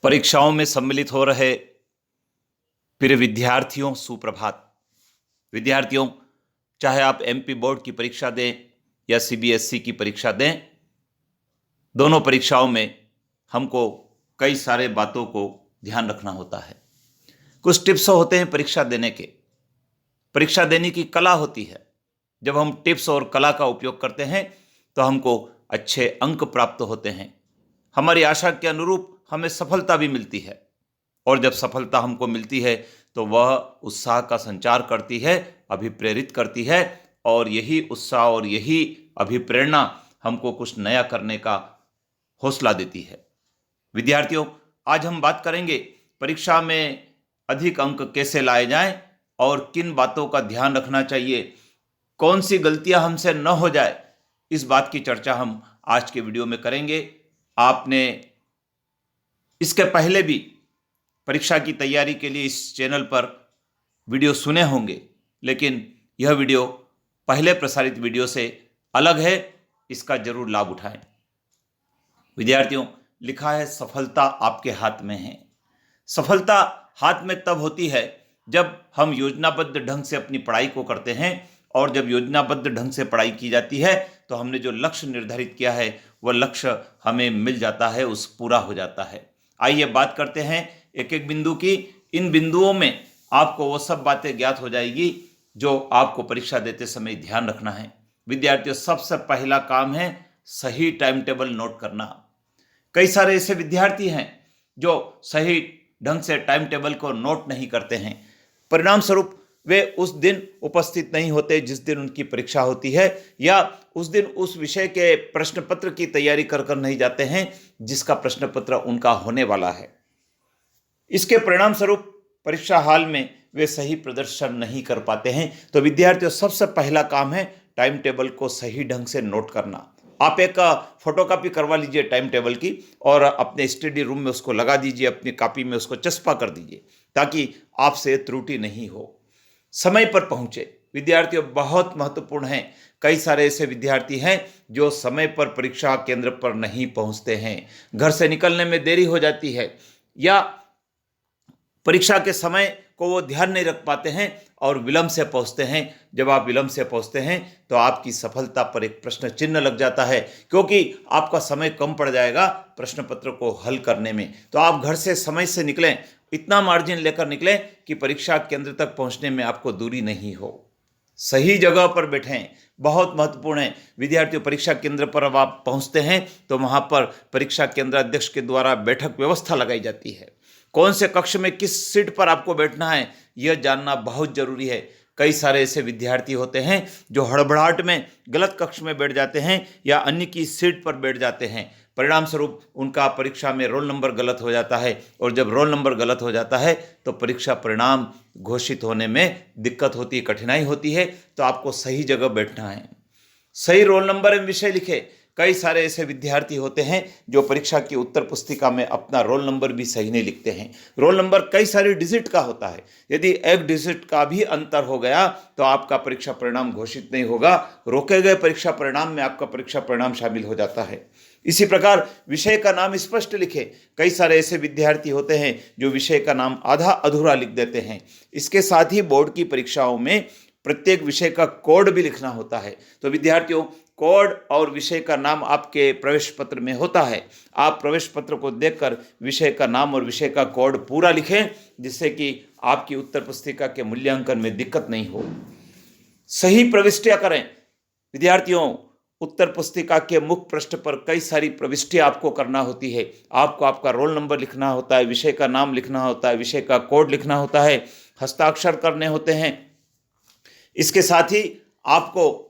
परीक्षाओं में सम्मिलित हो रहे प्रिय विद्यार्थियों, सुप्रभात। विद्यार्थियों, चाहे आप एमपी बोर्ड की परीक्षा दें या सीबीएसई की परीक्षा दें, दोनों परीक्षाओं में हमको कई सारे बातों को ध्यान रखना होता है। कुछ टिप्स होते हैं परीक्षा देने के। परीक्षा देने की कला होती है। जब हम टिप्स और कला का उपयोग करते हैं तो हमको अच्छे अंक प्राप्त होते हैं। हमारी आशा के अनुरूप हमें सफलता भी मिलती है, और जब सफलता हमको मिलती है तो वह उत्साह का संचार करती है, अभिप्रेरित करती है, और यही उत्साह और यही अभिप्रेरणा हमको कुछ नया करने का हौसला देती है। विद्यार्थियों, आज हम बात करेंगे परीक्षा में अधिक अंक कैसे लाए जाएं और किन बातों का ध्यान रखना चाहिए, कौन सी गलतियां हमसे न हो जाए, इस बात की चर्चा हम आज के वीडियो में करेंगे। आपने इसके पहले भी परीक्षा की तैयारी के लिए इस चैनल पर वीडियो सुने होंगे, लेकिन यह वीडियो पहले प्रसारित वीडियो से अलग है, इसका जरूर लाभ उठाएं। विद्यार्थियों, लिखा है सफलता आपके हाथ में है। सफलता हाथ में तब होती है जब हम योजनाबद्ध ढंग से अपनी पढ़ाई को करते हैं, और जब योजनाबद्ध ढंग से पढ़ाई की जाती है तो हमने जो लक्ष्य निर्धारित किया है वह लक्ष्य हमें मिल जाता है, उस पूरा हो जाता है। आइए बात करते हैं एक एक बिंदु की। इन बिंदुओं में आपको वो सब बातें ज्ञात हो जाएगी जो आपको परीक्षा देते समय ध्यान रखना है। विद्यार्थियों, सबसे पहला काम है सही टाइम टेबल नोट करना। कई सारे ऐसे विद्यार्थी हैं जो सही ढंग से टाइम टेबल को नोट नहीं करते हैं। परिणाम स्वरूप वे उस दिन उपस्थित नहीं होते जिस दिन उनकी परीक्षा होती है, या उस दिन उस विषय के प्रश्न पत्र की तैयारी कर कर नहीं जाते हैं जिसका प्रश्न पत्र उनका होने वाला है। इसके परिणाम स्वरूप परीक्षा हाल में वे सही प्रदर्शन नहीं कर पाते हैं। तो विद्यार्थियों, सबसे पहला काम है टाइम टेबल को सही ढंग से नोट करना। आप एक फोटोकॉपी करवा लीजिए टाइम टेबल की, और अपने स्टडी रूम में उसको लगा दीजिए, अपनी कॉपी में उसको चस्पा कर दीजिए, ताकि आपसे त्रुटि नहीं हो। समय पर पहुंचे। विद्यार्थियों, बहुत महत्वपूर्ण है। कई सारे ऐसे विद्यार्थी हैं जो समय पर परीक्षा केंद्र पर नहीं पहुंचते हैं, घर से निकलने में देरी हो जाती है, या परीक्षा के समय को वो ध्यान नहीं रख पाते हैं और विलंब से पहुंचते हैं। जब आप विलंब से पहुंचते हैं तो आपकी सफलता पर एक प्रश्न चिन्ह लग जाता है, क्योंकि आपका समय कम पड़ जाएगा प्रश्न पत्र को हल करने में। तो आप घर से समय से निकलें, इतना मार्जिन लेकर निकलें कि परीक्षा केंद्र तक पहुंचने में आपको दूरी नहीं हो। सही जगह पर बैठें, बहुत महत्वपूर्ण है। विद्यार्थियों, परीक्षा केंद्र पर अब आप पहुंचते हैं तो वहां पर परीक्षा केंद्र अध्यक्ष के द्वारा बैठक व्यवस्था लगाई जाती है। कौन से कक्ष में किस सीट पर आपको बैठना है यह जानना बहुत जरूरी है। कई सारे ऐसे विद्यार्थी होते हैं जो हड़बड़ाहट में गलत कक्ष में बैठ जाते हैं या अन्य की सीट पर बैठ जाते हैं। परिणाम स्वरूप उनका परीक्षा में रोल नंबर गलत हो जाता है, और जब रोल नंबर गलत हो जाता है तो परीक्षा परिणाम घोषित होने में दिक्कत होती है, कठिनाई होती है। तो आपको सही जगह बैठना है, सही रोल नंबर एवं विषय लिखे। कई सारे ऐसे विद्यार्थी होते हैं जो परीक्षा की उत्तर पुस्तिका में अपना रोल नंबर भी सही नहीं लिखते हैं। रोल नंबर कई सारी डिजिट का होता है, यदि एक डिजिट का भी अंतर हो गया तो आपका परीक्षा परिणाम घोषित नहीं होगा, रोके गए परीक्षा परिणाम में आपका परीक्षा परिणाम शामिल हो जाता है। इसी प्रकार विषय का नाम स्पष्ट लिखे। कई सारे ऐसे विद्यार्थी होते हैं जो विषय का नाम आधा अधूरा लिख देते हैं। इसके साथ ही बोर्ड की परीक्षाओं में प्रत्येक विषय का कोड भी लिखना होता है। तो विद्यार्थियों, कोड और विषय का नाम आपके प्रवेश पत्र में होता है। आप प्रवेश पत्र को देखकर विषय का नाम और विषय का कोड पूरा लिखें, जिससे कि आपकी उत्तर पुस्तिका के मूल्यांकन में दिक्कत नहीं हो। सही प्रविष्टियां करें। विद्यार्थियों, उत्तर पुस्तिका के मुख्य पृष्ठ पर कई सारी प्रविष्टियां आपको करना होती है। आपको आपका रोल नंबर लिखना होता है, विषय का नाम लिखना होता है, विषय का कोड लिखना होता है, हस्ताक्षर करने होते हैं। इसके साथ ही आपको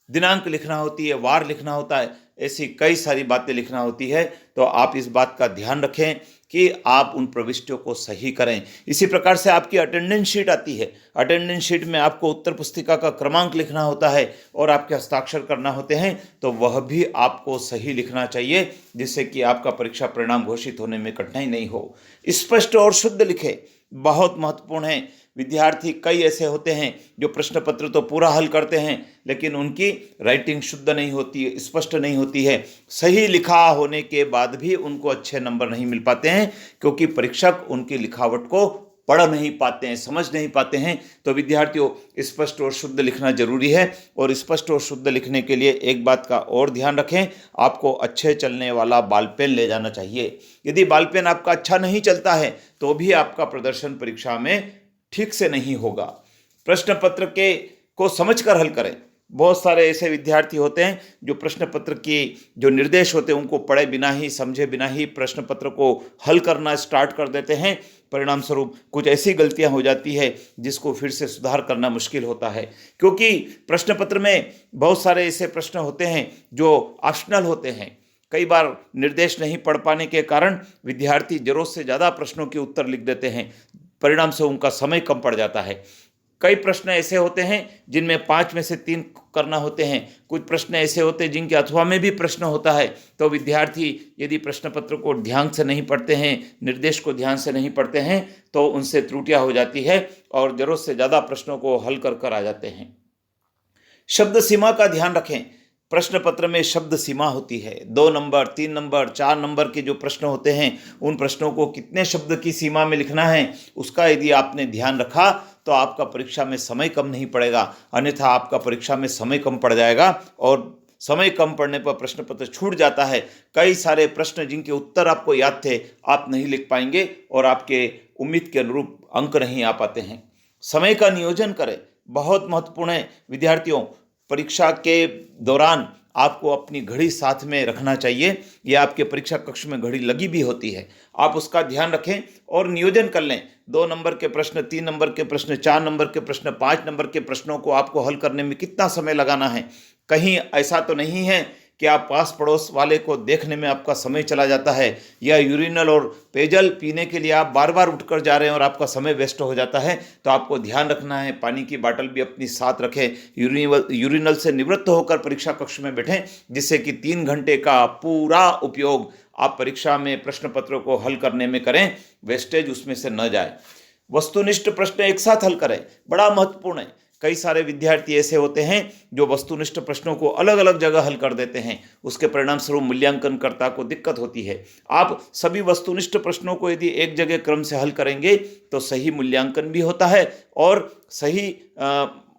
दिनांक लिखना होती है, वार लिखना होता है, ऐसी कई सारी बातें लिखना होती है। तो आप इस बात का ध्यान रखें कि आप उन प्रविष्टियों को सही करें। इसी प्रकार से आपकी अटेंडेंस शीट आती है। अटेंडेंस शीट में आपको उत्तर पुस्तिका का क्रमांक लिखना होता है और आपके हस्ताक्षर करना होते हैं, तो वह भी आपको सही लिखना चाहिए, जिससे कि आपका परीक्षा परिणाम घोषित होने में कठिनाई नहीं हो। स्पष्ट और शुद्ध लिखें, बहुत महत्वपूर्ण है। विद्यार्थी कई ऐसे होते हैं जो प्रश्न पत्र तो पूरा हल करते हैं लेकिन उनकी राइटिंग शुद्ध नहीं होती है, स्पष्ट नहीं होती है। सही लिखा होने के बाद भी उनको अच्छे नंबर नहीं मिल पाते हैं क्योंकि परीक्षक उनकी लिखावट को पढ़ नहीं पाते हैं, समझ नहीं पाते हैं। तो विद्यार्थियों, स्पष्ट और शुद्ध लिखना जरूरी है और स्पष्ट और शुद्ध लिखने के लिए एक बात का और ध्यान रखें, आपको अच्छे चलने वाला बॉल पेन ले जाना चाहिए। यदि बॉल पेन आपका अच्छा नहीं चलता है तो भी आपका प्रदर्शन परीक्षा में ठीक से नहीं होगा। प्रश्न पत्र के को समझकर हल करें। बहुत सारे ऐसे विद्यार्थी होते हैं जो प्रश्न पत्र की जो निर्देश होते हैं उनको पढ़े बिना ही, समझे बिना ही प्रश्न पत्र को हल करना स्टार्ट कर देते हैं। परिणाम स्वरूप कुछ ऐसी गलतियां हो जाती है जिसको फिर से सुधार करना मुश्किल होता है, क्योंकि प्रश्न पत्र में बहुत सारे ऐसे प्रश्न होते हैं जो ऑप्शनल होते हैं। कई बार निर्देश नहीं पढ़ पाने के कारण विद्यार्थी जरूरत से ज़्यादा प्रश्नों के उत्तर लिख देते हैं, परिणाम से उनका समय कम पड़ जाता है। कई प्रश्न ऐसे होते हैं जिनमें 5 में से 3 करना होते हैं। कुछ प्रश्न ऐसे होते हैं जिनके अथवा में भी प्रश्न होता है। तो विद्यार्थी यदि प्रश्न पत्र को ध्यान से नहीं पढ़ते हैं, निर्देश को ध्यान से नहीं पढ़ते हैं, तो उनसे त्रुटियां हो जाती है और जरूरत से ज़्यादा प्रश्नों को हल कर आ जाते हैं। शब्द सीमा का ध्यान रखें। प्रश्न पत्र में शब्द सीमा होती है। 2 नंबर, 3 नंबर, 4 नंबर के जो प्रश्न होते हैं उन प्रश्नों को कितने शब्द की सीमा में लिखना है उसका यदि आपने ध्यान रखा तो आपका परीक्षा में समय कम नहीं पड़ेगा, अन्यथा आपका परीक्षा में समय कम पड़ जाएगा और समय कम पड़ने पर प्रश्न पत्र छूट जाता है। कई सारे प्रश्न जिनके उत्तर आपको याद थे आप नहीं लिख पाएंगे और आपके उम्मीद के अनुरूप अंक नहीं आ पाते हैं। समय का नियोजन करें, बहुत महत्वपूर्ण है। विद्यार्थियों, परीक्षा के दौरान आपको अपनी घड़ी साथ में रखना चाहिए या आपके परीक्षा कक्ष में घड़ी लगी भी होती है, आप उसका ध्यान रखें और नियोजन कर लें। 2 नंबर के प्रश्न, 3 नंबर के प्रश्न, 4 नंबर के प्रश्न, 5 नंबर के प्रश्नों को आपको हल करने में कितना समय लगाना है। कहीं ऐसा तो नहीं है कि आप पास पड़ोस वाले को देखने में आपका समय चला जाता है या यूरिनल और पेयजल पीने के लिए आप बार बार उठकर जा रहे हैं और आपका समय वेस्ट हो जाता है। तो आपको ध्यान रखना है, पानी की बाटल भी अपनी साथ रखें, यूरिनल से निवृत्त होकर परीक्षा कक्ष में बैठें, जिससे कि 3 घंटे का पूरा उपयोग आप परीक्षा में प्रश्न पत्रों को हल करने में करें, वेस्टेज उसमें से न जाए। वस्तुनिष्ठ प्रश्न एक साथ हल करें, बड़ा महत्वपूर्ण है। कई सारे विद्यार्थी ऐसे होते हैं जो वस्तुनिष्ठ प्रश्नों को अलग अलग जगह हल कर देते हैं, उसके परिणाम स्वरूप मूल्यांकनकर्ता को दिक्कत होती है। आप सभी वस्तुनिष्ठ प्रश्नों को यदि एक जगह क्रम से हल करेंगे तो सही मूल्यांकन भी होता है और सही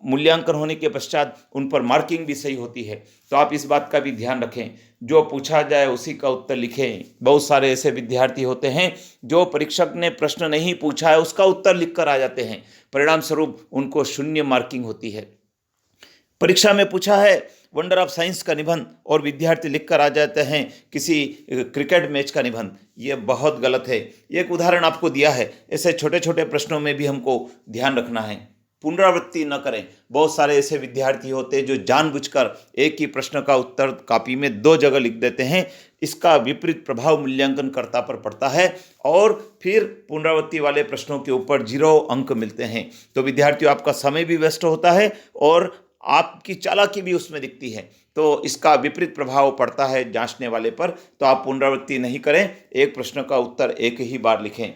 मूल्यांकन होने के पश्चात उन पर मार्किंग भी सही होती है। तो आप इस बात का भी ध्यान रखें, जो पूछा जाए उसी का उत्तर लिखें। बहुत सारे ऐसे विद्यार्थी होते हैं जो परीक्षक ने प्रश्न नहीं पूछा है उसका उत्तर लिखकर आ जाते हैं, परिणाम स्वरूप उनको 0 मार्किंग होती है। परीक्षा में पूछा है वंडर ऑफ साइंस का निबंध और विद्यार्थी लिखकर आ जाते हैं किसी क्रिकेट मैच का निबंध, ये बहुत गलत है। एक उदाहरण आपको दिया है, ऐसे छोटे छोटे प्रश्नों में भी हमको ध्यान रखना है, पुनरावृत्ति न करें। बहुत सारे ऐसे विद्यार्थी होते हैं जो जानबूझकर एक ही प्रश्न का उत्तर कॉपी में 2 जगह लिख देते हैं। इसका विपरीत प्रभाव मूल्यांकनकर्ता पर पड़ता है और फिर पुनरावृत्ति वाले प्रश्नों के ऊपर 0 अंक मिलते हैं। तो विद्यार्थियों, आपका समय भी वेस्ट होता है और आपकी चालाकी भी उसमें दिखती है। तो इसका विपरीत प्रभाव पड़ता है जांचने वाले पर। तो आप पुनरावृत्ति नहीं करें, एक प्रश्न का उत्तर एक ही बार लिखें।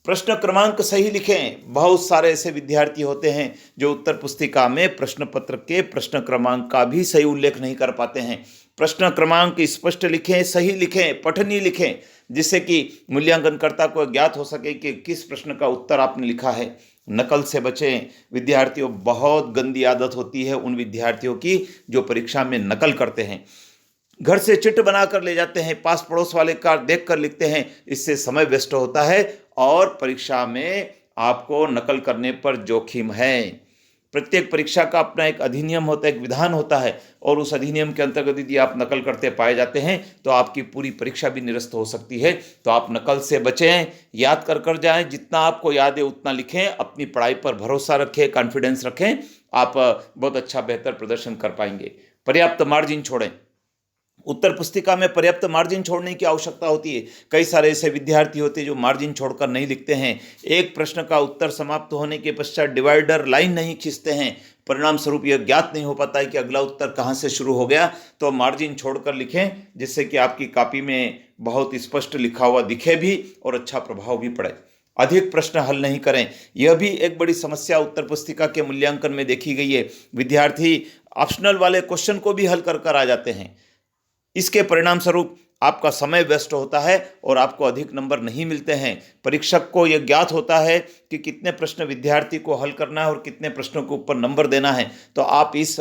प्रश्न क्रमांक सही लिखें। बहुत सारे ऐसे विद्यार्थी होते हैं जो उत्तर पुस्तिका में प्रश्न पत्र के प्रश्न क्रमांक का भी सही उल्लेख नहीं कर पाते हैं। प्रश्न क्रमांक स्पष्ट लिखें, सही लिखें, पठनीय लिखें, जिससे कि मूल्यांकनकर्ता को ज्ञात हो सके कि किस प्रश्न का उत्तर आपने लिखा है। नकल से बचें विद्यार्थियों, बहुत गंदी आदत होती है उन विद्यार्थियों की जो परीक्षा में नकल करते हैं। घर से चिट बनाकर ले जाते हैं, पास पड़ोस वाले का देख कर लिखते हैं, इससे समय वेस्ट होता है और परीक्षा में आपको नकल करने पर जोखिम है। प्रत्येक परीक्षा का अपना एक अधिनियम होता है, एक विधान होता है और उस अधिनियम के अंतर्गत यदि आप नकल करते पाए जाते हैं तो आपकी पूरी परीक्षा भी निरस्त हो सकती है। तो आप नकल से बचें, याद कर जाएं, जितना आपको याद है उतना लिखें, अपनी पढ़ाई पर भरोसा रखें, कॉन्फिडेंस रखें, आप बहुत अच्छा बेहतर प्रदर्शन कर पाएंगे। पर्याप्त मार्जिन छोड़ें। उत्तर पुस्तिका में पर्याप्त मार्जिन छोड़ने की आवश्यकता होती है। कई सारे ऐसे विद्यार्थी होते हैं जो मार्जिन छोड़कर नहीं लिखते हैं। एक प्रश्न का उत्तर समाप्त होने के पश्चात डिवाइडर लाइन नहीं खींचते हैं, परिणाम स्वरूप यह ज्ञात नहीं हो पाता है कि अगला उत्तर कहाँ से शुरू हो गया। तो मार्जिन छोड़कर लिखें, जिससे कि आपकी कॉपी में बहुत स्पष्ट लिखा हुआ दिखे भी और अच्छा प्रभाव भी पड़े। अधिक प्रश्न हल नहीं करें। यह भी एक बड़ी समस्या उत्तर पुस्तिका के मूल्यांकन में देखी गई है। विद्यार्थी ऑप्शनल वाले क्वेश्चन को भी हल कर कर आ जाते हैं। इसके परिणाम स्वरूप आपका समय वेस्ट होता है और आपको अधिक नंबर नहीं मिलते हैं। परीक्षक को यह ज्ञात होता है कि कितने प्रश्न विद्यार्थी को हल करना है और कितने प्रश्नों के ऊपर नंबर देना है। तो आप इस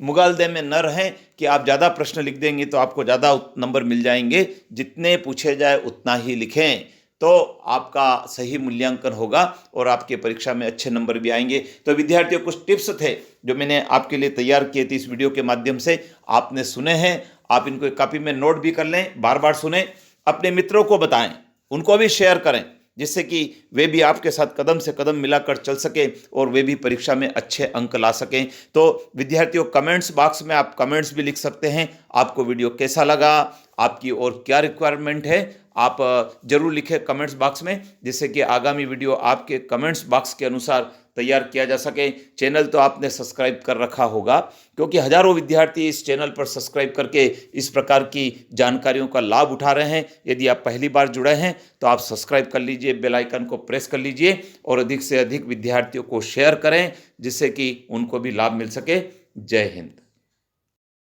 मुगालदे में न रहें कि आप ज़्यादा प्रश्न लिख देंगे तो आपको ज़्यादा नंबर मिल जाएंगे। जितने पूछे जाए उतना ही लिखें तो आपका सही मूल्यांकन होगा और आपके परीक्षा में अच्छे नंबर भी आएंगे। तो विद्यार्थियों, कुछ टिप्स थे जो मैंने आपके लिए तैयार किए थे इस वीडियो के माध्यम से। आपने सुने हैं, आप इनको एक कॉपी में नोट भी कर लें, बार बार सुने, अपने मित्रों को बताएं, उनको भी शेयर करें, जिससे कि वे भी आपके साथ कदम से कदम मिलाकर चल सके और वे भी परीक्षा में अच्छे अंक ला सकें। तो विद्यार्थियों, कमेंट्स बॉक्स में आप कमेंट्स भी लिख सकते हैं। आपको वीडियो कैसा लगा, आपकी और क्या रिक्वायरमेंट है, आप जरूर लिखें कमेंट्स बॉक्स में, जिससे कि आगामी वीडियो आपके कमेंट्स बॉक्स के अनुसार तैयार किया जा सके। चैनल तो आपने सब्सक्राइब कर रखा होगा, क्योंकि हजारों विद्यार्थी इस चैनल पर सब्सक्राइब करके इस प्रकार की जानकारियों का लाभ उठा रहे हैं। यदि आप पहली बार जुड़े हैं तो आप सब्सक्राइब कर लीजिए, बेल आइकन को प्रेस कर लीजिए और अधिक से अधिक विद्यार्थियों को शेयर करें, जिससे कि उनको भी लाभ मिल सके। जय हिंद।